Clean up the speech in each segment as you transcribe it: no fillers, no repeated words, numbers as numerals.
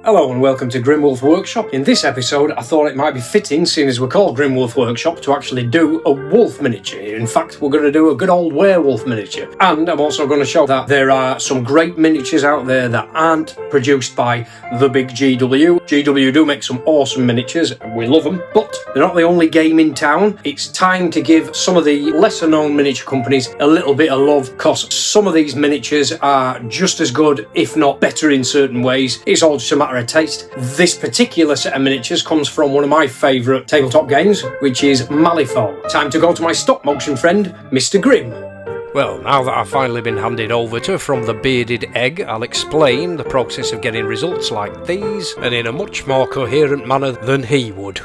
Hello and welcome to Grimwolf Workshop. In this episode I thought it might be fitting, seeing as we're called Grimwolf Workshop, to actually do a wolf miniature. In fact, we're going to do a good old werewolf miniature. And I'm also going to show that there are some great miniatures out there that aren't produced by the big GW. GW do make some awesome miniatures and we love them, but they're not the only game in town. It's time to give some of the lesser known miniature companies a little bit of love, because some of these miniatures are just as good, if not better in certain ways. It's all just a matter of taste. This particular set of miniatures comes from one of my favourite tabletop games, which is Malifaux. Time to go to my stop motion friend, Mr. Grimm. Well, now that I've finally been handed over to From the Bearded Egg, I'll explain the process of getting results like these, and in a much more coherent manner than he would.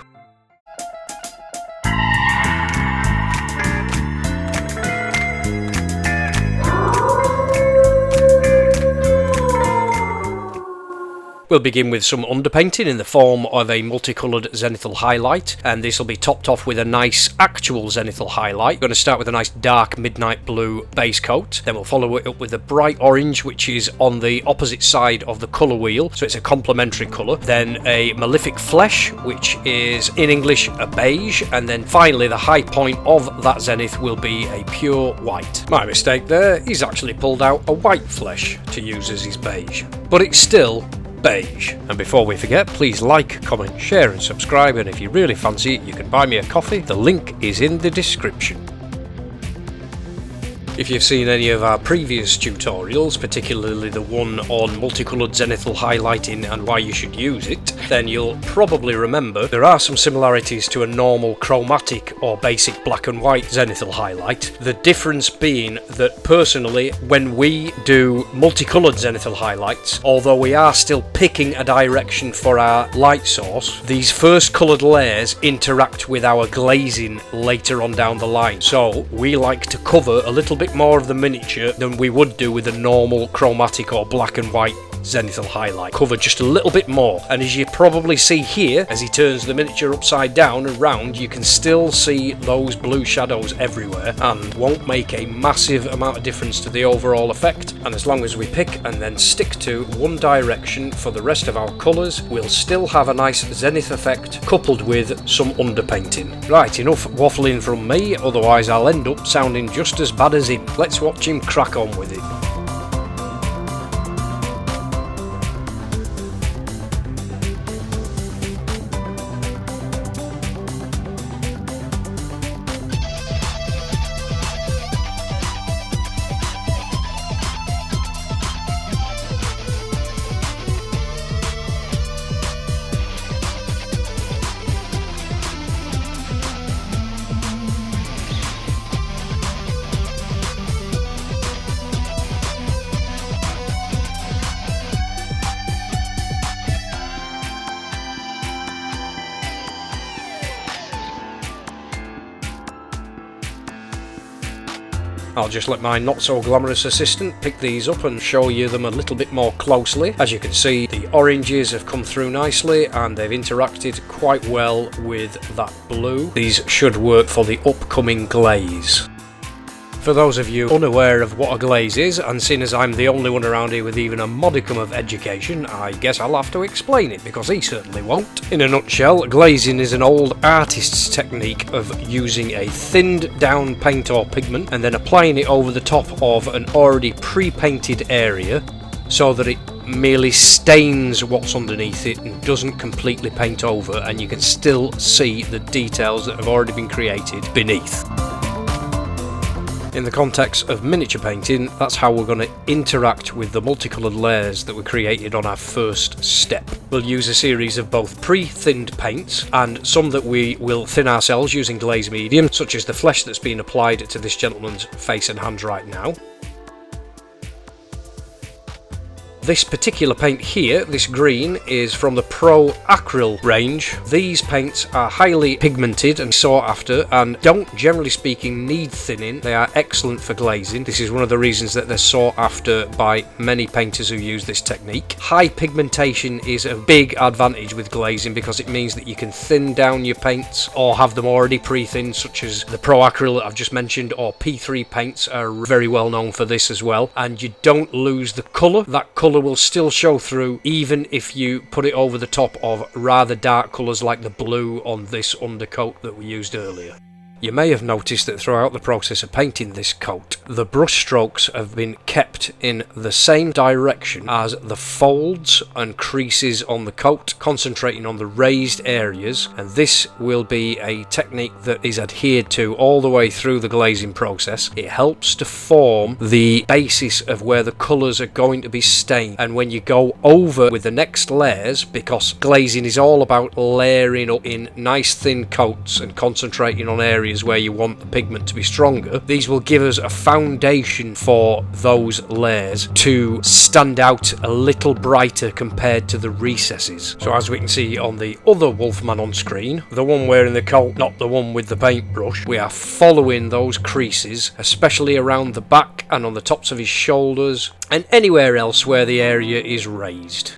We'll begin with some underpainting in the form of a multicoloured zenithal highlight, and this will be topped off with a nice actual zenithal highlight. We're going to start with a nice dark midnight blue base coat, then we'll follow it up with a bright orange, which is on the opposite side of the colour wheel, so it's a complementary colour, then a malefic flesh, which is in English a beige, and then finally the high point of that zenith will be a pure white. My mistake there, he's actually pulled out a white flesh to use as his beige, but it's still beige. And before we forget, please like, comment, share and subscribe, and if you really fancy it, you can buy me a coffee. The link is in the description. If you've seen any of our previous tutorials, particularly the one on multicoloured zenithal highlighting and why you should use it, then you'll probably remember there are some similarities to a normal chromatic or basic black and white zenithal highlight. The difference being that personally, when we do multicoloured zenithal highlights, although we are still picking a direction for our light source, these first coloured layers interact with our glazing later on down the line. So we like to cover a little bit more of the miniature than we would do with a normal chromatic or black and white zenithal highlight. Cover just a little bit more, and as you probably see here, as he turns the miniature upside down and round, you can still see those blue shadows everywhere and won't make a massive amount of difference to the overall effect. And as long as we pick and then stick to one direction for the rest of our colours, we'll still have a nice zenith effect coupled with some underpainting. Right, enough waffling from me, otherwise I'll end up sounding just as bad as him. Let's watch him crack on with it. I'll just let my not so glamorous assistant pick these up and show you them a little bit more closely. As you can see, the oranges have come through nicely and they've interacted quite well with that blue. These should work for the upcoming glaze. For those of you unaware of what a glaze is, and seeing as I'm the only one around here with even a modicum of education, I guess I'll have to explain it, because he certainly won't. In a nutshell, glazing is an old artist's technique of using a thinned down paint or pigment and then applying it over the top of an already pre-painted area so that it merely stains what's underneath it and doesn't completely paint over, and you can still see the details that have already been created beneath. In the context of miniature painting, that's how we're going to interact with the multicoloured layers that were created on our first step. We'll use a series of both pre-thinned paints and some that we will thin ourselves using glaze medium, such as the flesh that's been applied to this gentleman's face and hands right now. This particular paint here, this green, is from the Pro Acryl range. These paints are highly pigmented and sought after and don't, generally speaking, need thinning. They are excellent for glazing. This is one of the reasons that they're sought after by many painters who use this technique. High pigmentation is a big advantage with glazing because it means that you can thin down your paints or have them already pre-thinned, such as the Pro Acryl that I've just mentioned, or P3 paints are very well known for this as well, and you don't lose the colour. That colour colour will still show through even if you put it over the top of rather dark colours like the blue on this undercoat that we used earlier. You may have noticed that throughout the process of painting this coat, the brush strokes have been kept in the same direction as the folds and creases on the coat, concentrating on the raised areas, and this will be a technique that is adhered to all the way through the glazing process. It helps to form the basis of where the colours are going to be stained, and when you go over with the next layers, because glazing is all about layering up in nice thin coats and concentrating on areas where you want the pigment to be stronger, these will give us a foundation for those layers to stand out a little brighter compared to the recesses. So as we can see on the other Wolfman on screen, the one wearing the coat, not the one with the paintbrush, we are following those creases, especially around the back and on the tops of his shoulders and anywhere else where the area is raised.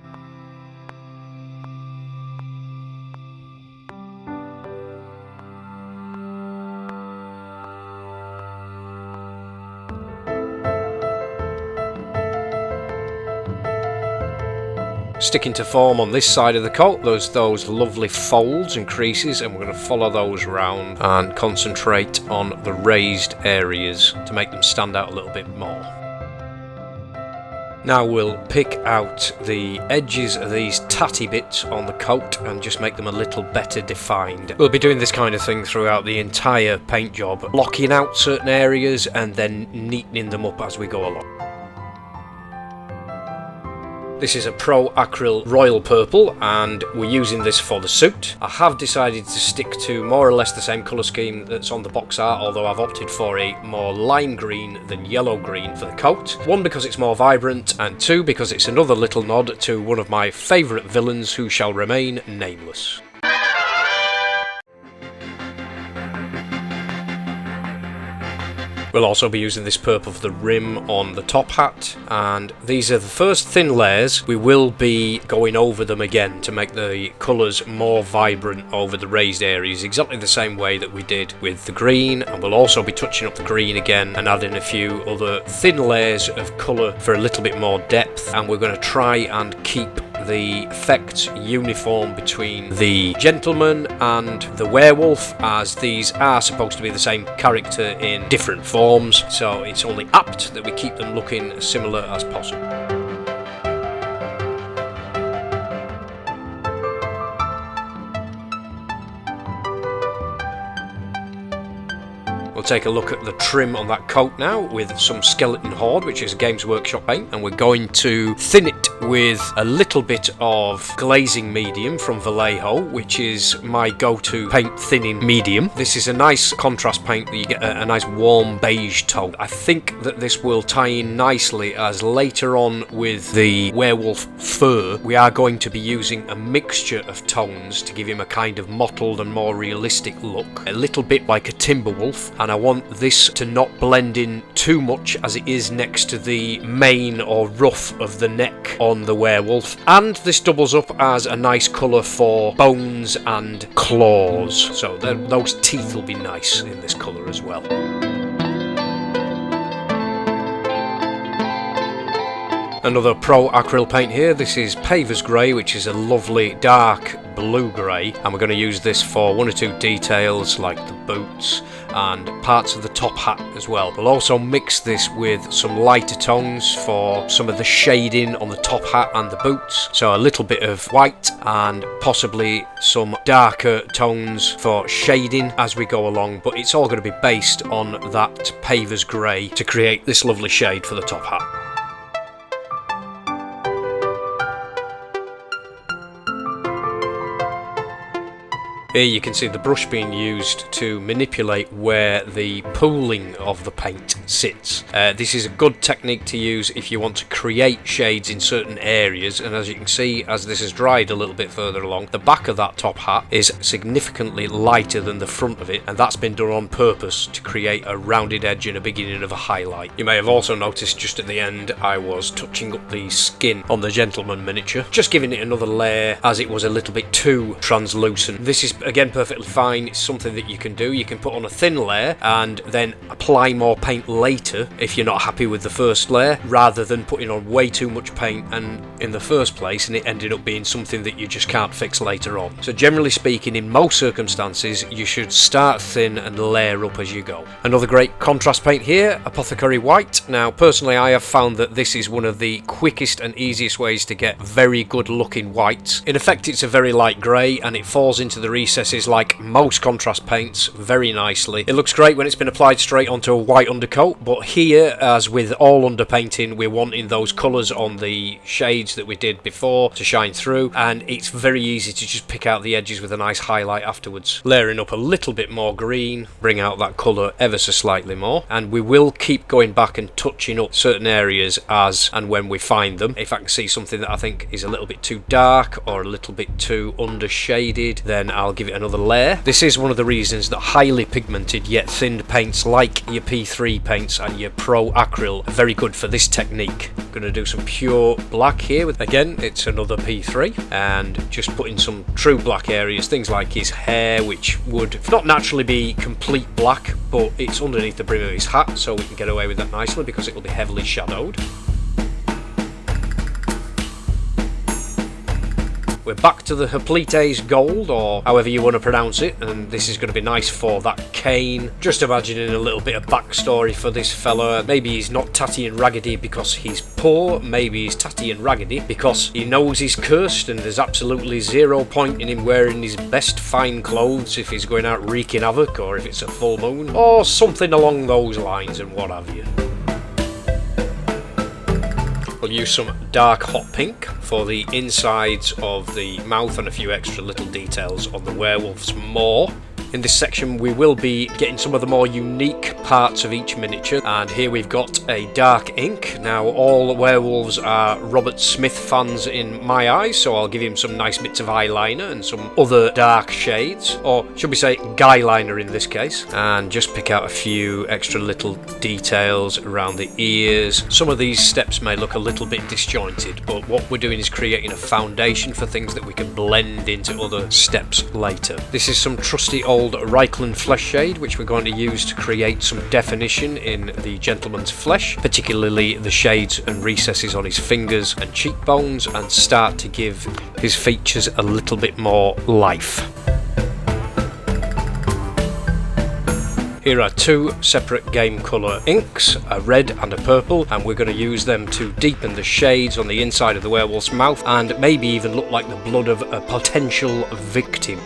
Sticking to form on this side of the coat, there's those lovely folds and creases, and we're going to follow those around and concentrate on the raised areas to make them stand out a little bit more. Now we'll pick out the edges of these tatty bits on the coat and just make them a little better defined. We'll be doing this kind of thing throughout the entire paint job, blocking out certain areas and then neatening them up as we go along. This is a Pro Acryl Royal Purple and we're using this for the suit. I have decided to stick to more or less the same colour scheme that's on the box art, although I've opted for a more lime green than yellow green for the coat. One, because it's more vibrant, and two, because it's another little nod to one of my favourite villains who shall remain nameless. We'll also be using this purple for the rim on the top hat, and these are the first thin layers. We will be going over them again to make the colours more vibrant over the raised areas, exactly the same way that we did with the green, and we'll also be touching up the green again and adding a few other thin layers of colour for a little bit more depth, and we're going to try and keep the effects uniform between the gentleman and the werewolf, as these are supposed to be the same character in different forms, so it's only apt that we keep them looking as similar as possible. We'll take a look at the trim on that coat now with some Skeleton Horde, which is a Games Workshop paint, and we're going to thin it with a little bit of glazing medium from Vallejo, which is my go-to paint thinning medium. This is a nice contrast paint that you get a nice warm beige tone. I think that this will tie in nicely, as later on with the werewolf fur we are going to be using a mixture of tones to give him a kind of mottled and more realistic look, a little bit like a timber wolf, and I want this to not blend in too much as it is next to the mane or ruff of the neck on the werewolf, and this doubles up as a nice colour for bones and claws, so those teeth will be nice in this colour as well. Another Pro Acryl paint here. This is Paver's Grey, which is a lovely dark blue grey, and we're going to use this for one or two details like the boots and parts of the top hat as well. We'll also mix this with some lighter tones for some of the shading on the top hat and the boots, so a little bit of white and possibly some darker tones for shading as we go along, but it's all going to be based on that Paver's Grey to create this lovely shade for the top hat. Here you can see the brush being used to manipulate where the pooling of the paint sits. This is a good technique to use if you want to create shades in certain areas, and as you can see, as this has dried a little bit further along, the back of that top hat is significantly lighter than the front of it, and that's been done on purpose to create a rounded edge and a beginning of a highlight. You may have also noticed just at the end I was touching up the skin on the gentleman miniature, just giving it another layer as it was a little bit too translucent. This is again perfectly fine. It's something that you can do. You can put on a thin layer and then apply more paint later if you're not happy with the first layer, rather than putting on way too much paint and in the first place and it ended up being something that you just can't fix later on. So generally speaking, in most circumstances, you should start thin and layer up as you go. Another great contrast paint here, Apothecary White. Now personally I have found that this is one of the quickest and easiest ways to get very good looking whites. In effect it's a very light grey and it falls into the recesses like most contrast paints very nicely. It looks great when it's been applied straight onto a white undercoat, but here, as with all underpainting, we're wanting those colours on the shades that we did before to shine through, and it's very easy to just pick out the edges with a nice highlight afterwards. Layering up a little bit more green, bring out that colour ever so slightly more, and we will keep going back and touching up certain areas as and when we find them. If I can see something that I think is a little bit too dark or a little bit too undershaded, then I'll give it another layer. This is one of the reasons that highly pigmented yet thinned paints like your P3 paints and your Pro Acryl are very good for this technique. I'm going to do some pure black here with, again, it's another P3, and just put in some true black areas, things like his hair, which would not naturally be complete black, but it's underneath the brim of his hat, so we can get away with that nicely because it will be heavily shadowed. We're back to the Hoplites Gold, or however you want to pronounce it, and this is going to be nice for that cane. Just imagining a little bit of backstory for this fella. Maybe he's not tatty and raggedy because he's poor, maybe he's tatty and raggedy because he knows he's cursed and there's absolutely zero point in him wearing his best fine clothes if he's going out wreaking havoc or if it's a full moon, or something along those lines and what have you. We'll use some dark hot pink for the insides of the mouth and a few extra little details on the werewolf's maw. In this section we will be getting some of the more unique parts of each miniature, and here we've got a dark ink. Now all werewolves are Robert Smith fans in my eyes, so I'll give him some nice bits of eyeliner and some other dark shades, or should we say guy liner in this case, and just pick out a few extra little details around the ears. Some of these steps may look a little bit disjointed, but what we're doing is creating a foundation for things that we can blend into other steps later. This is some trusty old Reichland flesh shade which we're going to use to create some definition in the gentleman's flesh, particularly the shades and recesses on his fingers and cheekbones, and start to give his features a little bit more life. Here are two separate game colour inks, a red and a purple, and we're going to use them to deepen the shades on the inside of the werewolf's mouth and maybe even look like the blood of a potential victim.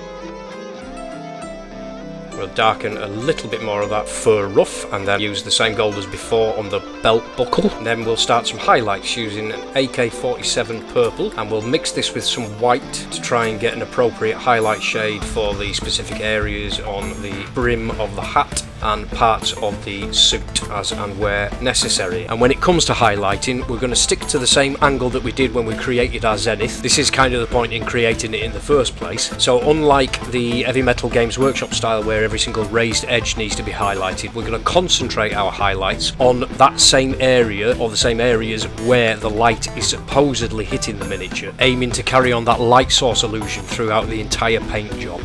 We'll darken a little bit more of that fur ruff and then use the same gold as before on the belt buckle. And then we'll start some highlights using an AK-47 purple, and we'll mix this with some white to try and get an appropriate highlight shade for the specific areas on the brim of the hat and parts of the suit as and where necessary. And when it comes to highlighting, we're going to stick to the same angle that we did when we created our zenith. This is kind of the point in creating it in the first place. So unlike the Heavy Metal Games Workshop style where every single raised edge needs to be highlighted, we're going to concentrate our highlights on that same area or the same areas where the light is supposedly hitting the miniature, aiming to carry on that light source illusion throughout the entire paint job.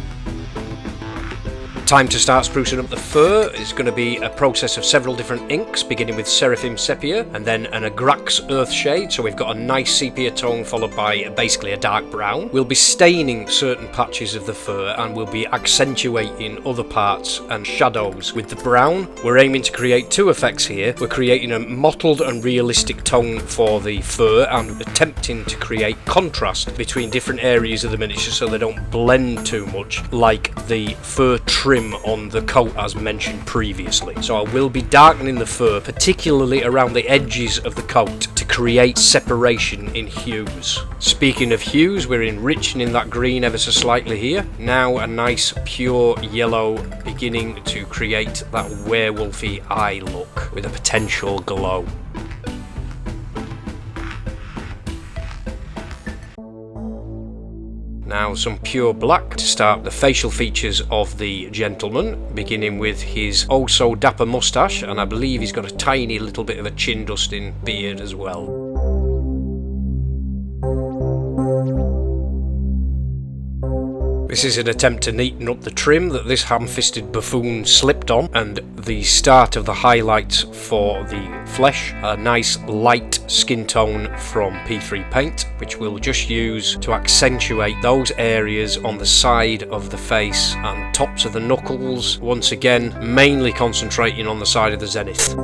Time to start sprucing up the fur. It's going to be a process of several different inks, beginning with Seraphim Sepia and then an Agrax Earth shade, so we've got a nice sepia tone followed by basically a dark brown. We'll be staining certain patches of the fur and we'll be accentuating other parts and shadows with the brown. We're aiming to create two effects here. We're creating a mottled and realistic tone for the fur and attempting to create contrast between different areas of the miniature so they don't blend too much like the fur trim on the coat as mentioned previously. So I will be darkening the fur, particularly around the edges of the coat, to create separation in hues. Speaking of hues, we're enriching that green ever so slightly here. Now a nice pure yellow, beginning to create that werewolfy eye look with a potential glow. Now some pure black to start the facial features of the gentleman, beginning with his oh so dapper moustache, and I believe he's got a tiny little bit of a chin dusting beard as well. This is an attempt to neaten up the trim that this ham-fisted buffoon slipped on, and the start of the highlights for the flesh, a nice light skin tone from P3 paint, which we'll just use to accentuate those areas on the side of the face and tops of the knuckles, once again mainly concentrating on the side of the zenith.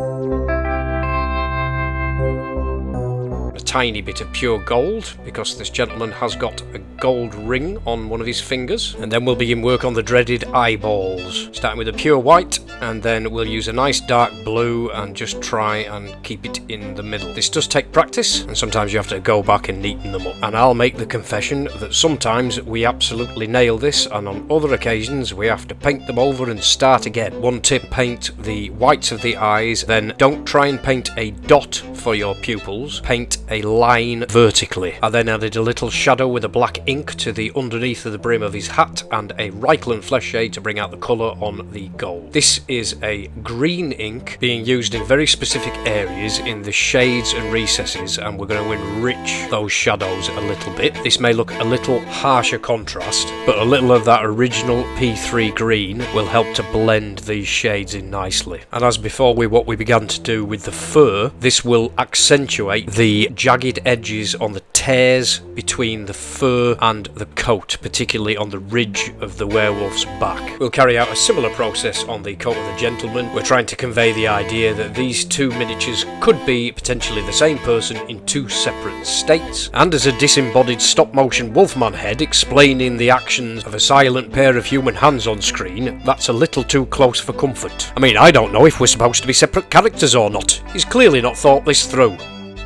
Tiny bit of pure gold, because this gentleman has got a gold ring on one of his fingers, and then we'll begin work on the dreaded eyeballs, starting with a pure white, and then we'll use a nice dark blue and just try and keep it in the middle. This does take practice, and sometimes you have to go back and neaten them up, and I'll make the confession that sometimes we absolutely nail this, and on other occasions we have to paint them over and start again. One tip: paint the whites of the eyes, then don't try and paint a dot for your pupils, paint a line vertically. I then added a little shadow with a black ink to the underneath of the brim of his hat and a Reichland flesh shade to bring out the colour on the gold. This is a green ink being used in very specific areas in the shades and recesses, and we're going to enrich those shadows a little bit. This may look a little harsher contrast, but a little of that original P3 green will help to blend these shades in nicely. And as before, what we began to do with the fur, this will accentuate the jagged edges on the tears between the fur and the coat, particularly on the ridge of the werewolf's back. We'll carry out a similar process on the coat of the gentleman. We're trying to convey the idea that these two miniatures could be potentially the same person in two separate states, and as a disembodied stop-motion wolfman head explaining the actions of a silent pair of human hands on screen, that's a little too close for comfort. I mean, I don't know if we're supposed to be separate characters or not. He's clearly not thought this through.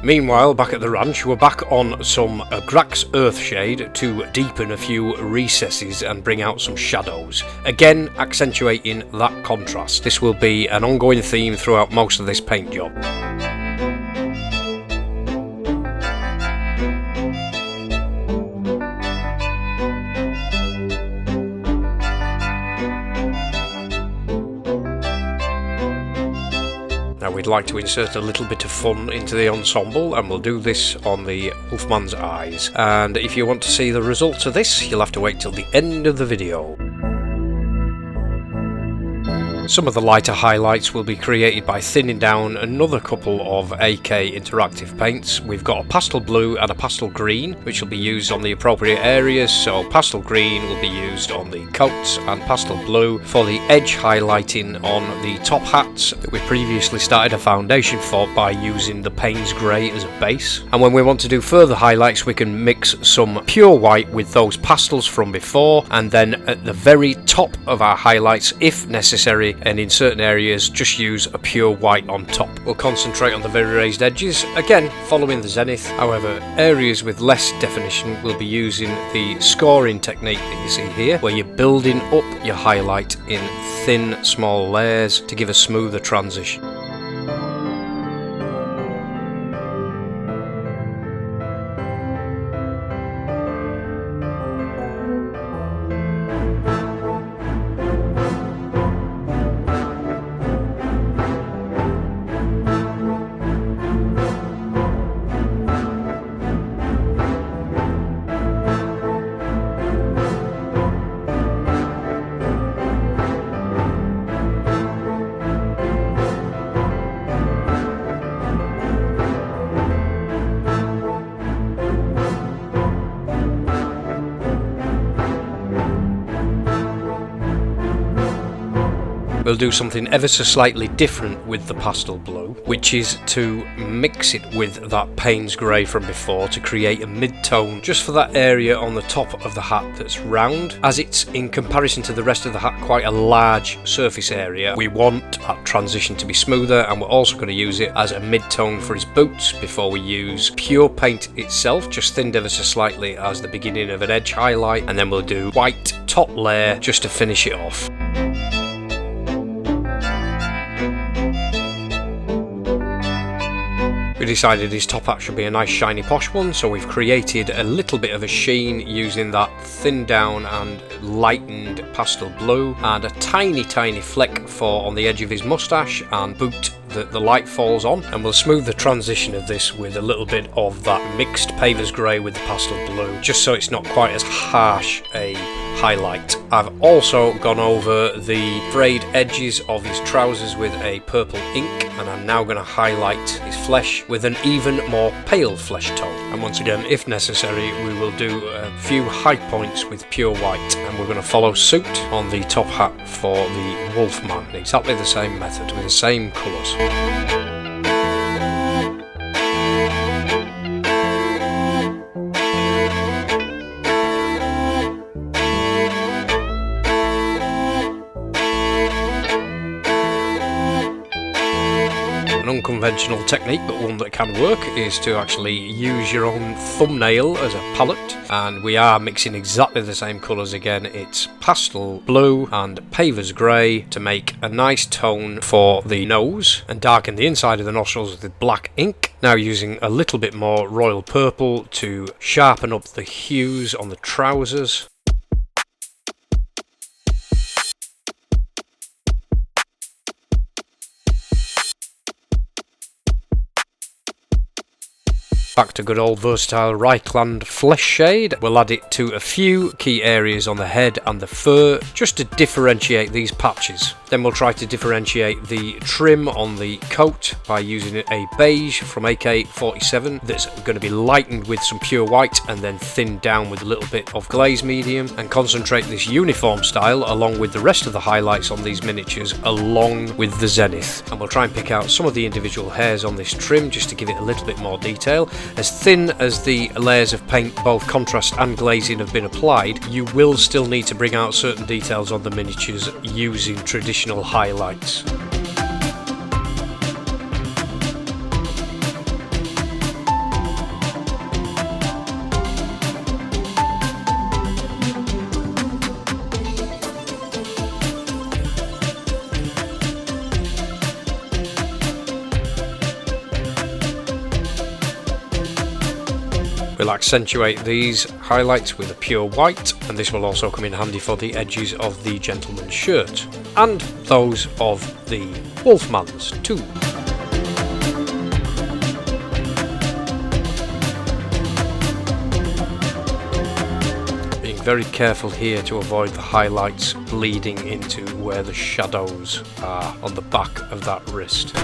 Meanwhile, back at the ranch, we're back on some Grax Earthshade to deepen a few recesses and bring out some shadows, again accentuating that contrast. This will be an ongoing theme throughout most of this paint job. Now we'd like to insert a little bit of fun into the ensemble, and we'll do this on the wolfman's eyes. And if you want to see the results of this, you'll have to wait till the end of the video. Some of the lighter highlights will be created by thinning down another couple of AK interactive paints. We've got a pastel blue and a pastel green, which will be used on the appropriate areas. So pastel green will be used on the coats and pastel blue for the edge highlighting on the top hats that we previously started a foundation for by using the Payne's Grey as a base. And when we want to do further highlights, we can mix some pure white with those pastels from before, and then at the very top of our highlights, if necessary, and in certain areas just use a pure white on top. We'll concentrate on the very raised edges, again following the zenith. However, areas with less definition will be using the scoring technique that you see here, where you're building up your highlight in thin small layers to give a smoother transition. We'll do something ever so slightly different with the pastel blue, which is to mix it with that Payne's Grey from before to create a mid-tone just for that area on the top of the hat that's round. As it's, in comparison to the rest of the hat, quite a large surface area, we want that transition to be smoother, and we're also going to use it as a mid-tone for his boots before we use pure paint itself, just thinned ever so slightly as the beginning of an edge highlight, and then we'll do white top layer just to finish it off. We decided his top hat should be a nice shiny posh one, so we've created a little bit of a sheen using that thinned down and lightened pastel blue, and a tiny fleck for on the edge of his moustache and boot that the light falls on, and we'll smooth the transition of this with a little bit of that mixed Payne's Grey with the pastel blue, just so it's not quite as harsh a highlight. I've also gone over the frayed edges of his trousers with a purple ink, and I'm now going to highlight his flesh with an even more pale flesh tone. And once again, if necessary, we will do a few high points with pure white, and we're going to follow suit on the top hat for the Wolfman. Exactly the same method with the same colours. An unconventional technique, but one that can work, is to actually use your own thumbnail as a palette, and we are mixing exactly the same colours again. It's pastel blue and Paver's grey to make a nice tone for the nose, and darken the inside of the nostrils with black ink. Now using a little bit more royal purple to sharpen up the hues on the trousers. Back to good old versatile Reichland flesh shade. We'll add it to a few key areas on the head and the fur, just to differentiate these patches. Then we'll try to differentiate the trim on the coat by using a beige from AK-47 that's going to be lightened with some pure white and then thinned down with a little bit of glaze medium, and concentrate this uniform style along with the rest of the highlights on these miniatures along with the zenith. And we'll try and pick out some of the individual hairs on this trim just to give it a little bit more detail. As thin as the layers of paint, both contrast and glazing, have been applied, you will still need to bring out certain details on the miniatures using traditional highlights. We'll accentuate these highlights with a pure white, and this will also come in handy for the edges of the gentleman's shirt, and those of the Wolfman's too. Being very careful here to avoid the highlights bleeding into where the shadows are on the back of that wrist.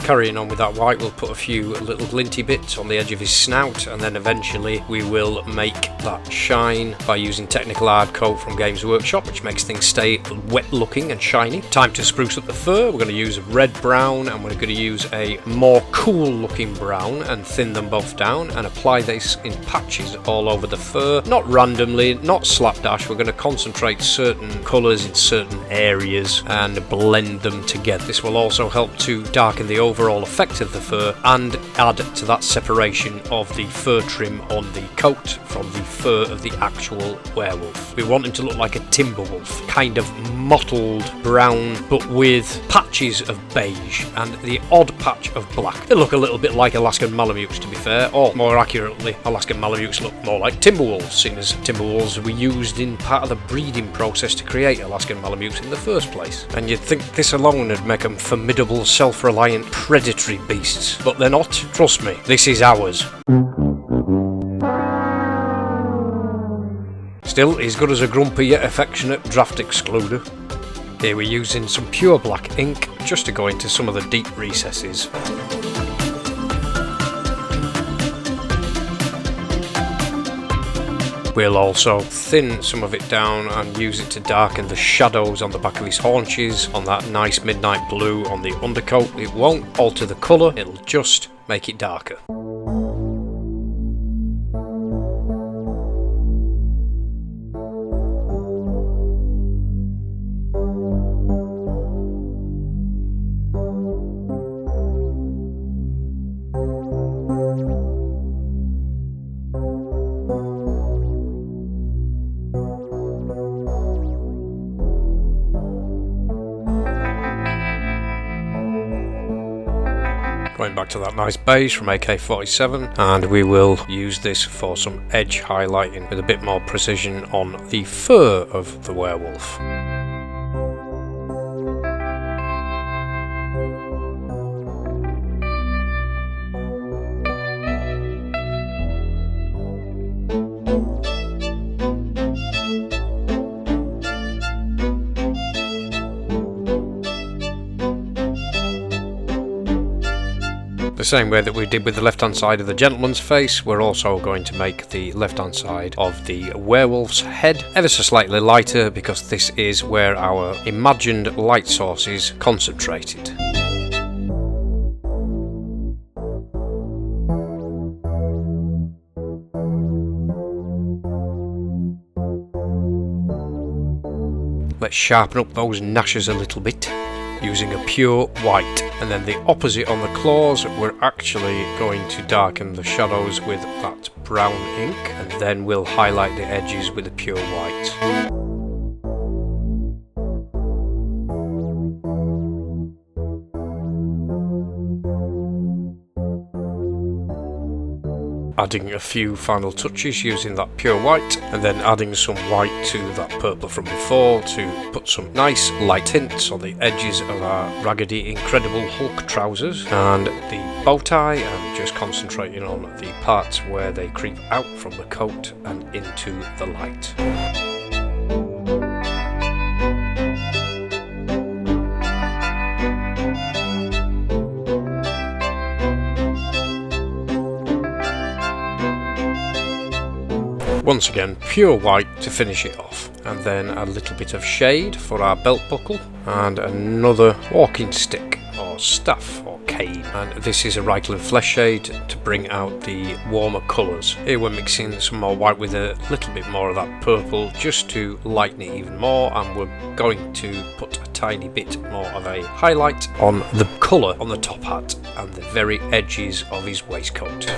Carrying on with that white, we'll put a few little glinty bits on the edge of his snout, and then eventually we will make that shine by using Technical Hard Coat from Games Workshop, which makes things stay wet looking and shiny. Time to spruce up the fur. We're going to use a red brown, and we're going to use a more cool looking brown and thin them both down and apply this in patches all over the fur. Not randomly, not slapdash. We're going to concentrate certain colours in certain areas and blend them together. This will also help to darken the overall effect of the fur and add to that separation of the fur trim on the coat from the fur of the actual werewolf. We want him to look like a timber wolf, kind of mottled brown but with patches of beige and the odd patch of black. They look a little bit like Alaskan Malamutes, to be fair, or more accurately, Alaskan Malamutes look more like timber wolves, seeing as timber wolves were used in part of the breeding process to create Alaskan Malamutes in the first place. And you'd think this alone would make them formidable, self-reliant predatory beasts, but they're not. Trust me, this is ours. Still, he's good as a grumpy yet affectionate draft excluder. Here we're using some pure black ink just to go into some of the deep recesses. We'll also thin some of it down and use it to darken the shadows on the back of his haunches, on that nice midnight blue on the undercoat. It won't alter the colour, it'll just make it darker. Going back to that nice beige from AK-47, and we will use this for some edge highlighting with a bit more precision on the fur of the werewolf. same way that we did with the left hand side of the gentleman's face, we're also going to make the left hand side of the werewolf's head ever so slightly lighter, because this is where our imagined light source is concentrated. Let's sharpen up those gnashes a little bit using a pure white, and then the opposite on the claws, we're actually going to darken the shadows with that brown ink, and then we'll highlight the edges with a pure white. Adding a few final touches using that pure white, and then adding some white to that purple from before to put some nice light hints on the edges of our raggedy Incredible Hulk trousers and the bow tie, and just concentrating on the parts where they creep out from the coat and into the light. Once again, pure white to finish it off, and then a little bit of shade for our belt buckle, and another walking stick or staff or cane, and this is a Reichland flesh shade to bring out the warmer colours. Here we're mixing some more white with a little bit more of that purple just to lighten it even more, and we're going to put a tiny bit more of a highlight on the colour on the top hat and the very edges of his waistcoat.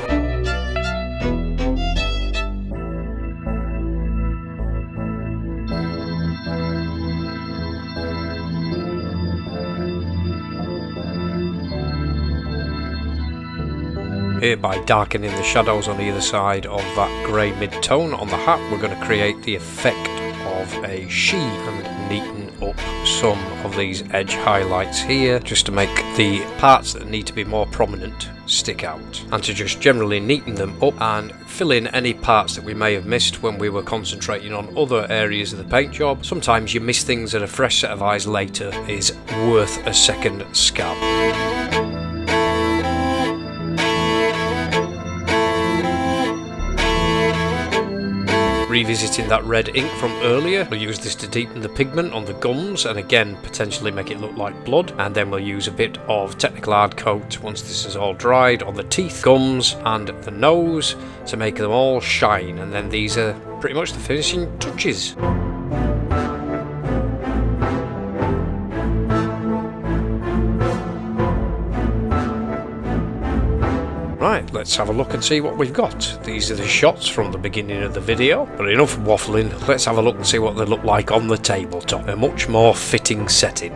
Here, by darkening the shadows on either side of that grey mid-tone on the hat, we're going to create the effect of a sheen and neaten up some of these edge highlights here, just to make the parts that need to be more prominent stick out, and to just generally neaten them up and fill in any parts that we may have missed when we were concentrating on other areas of the paint job. Sometimes you miss things that a fresh set of eyes later is worth a second scab. Revisiting that red ink from earlier, we'll use this to deepen the pigment on the gums and again potentially make it look like blood, and then we'll use a bit of technical hard coat once this is all dried on the teeth, gums and the nose to make them all shine, and then these are pretty much the finishing touches. Right, let's have a look and see what we've got. These are the shots from the beginning of the video, but enough waffling, let's have a look and see what they look like on the tabletop. A much more fitting setting.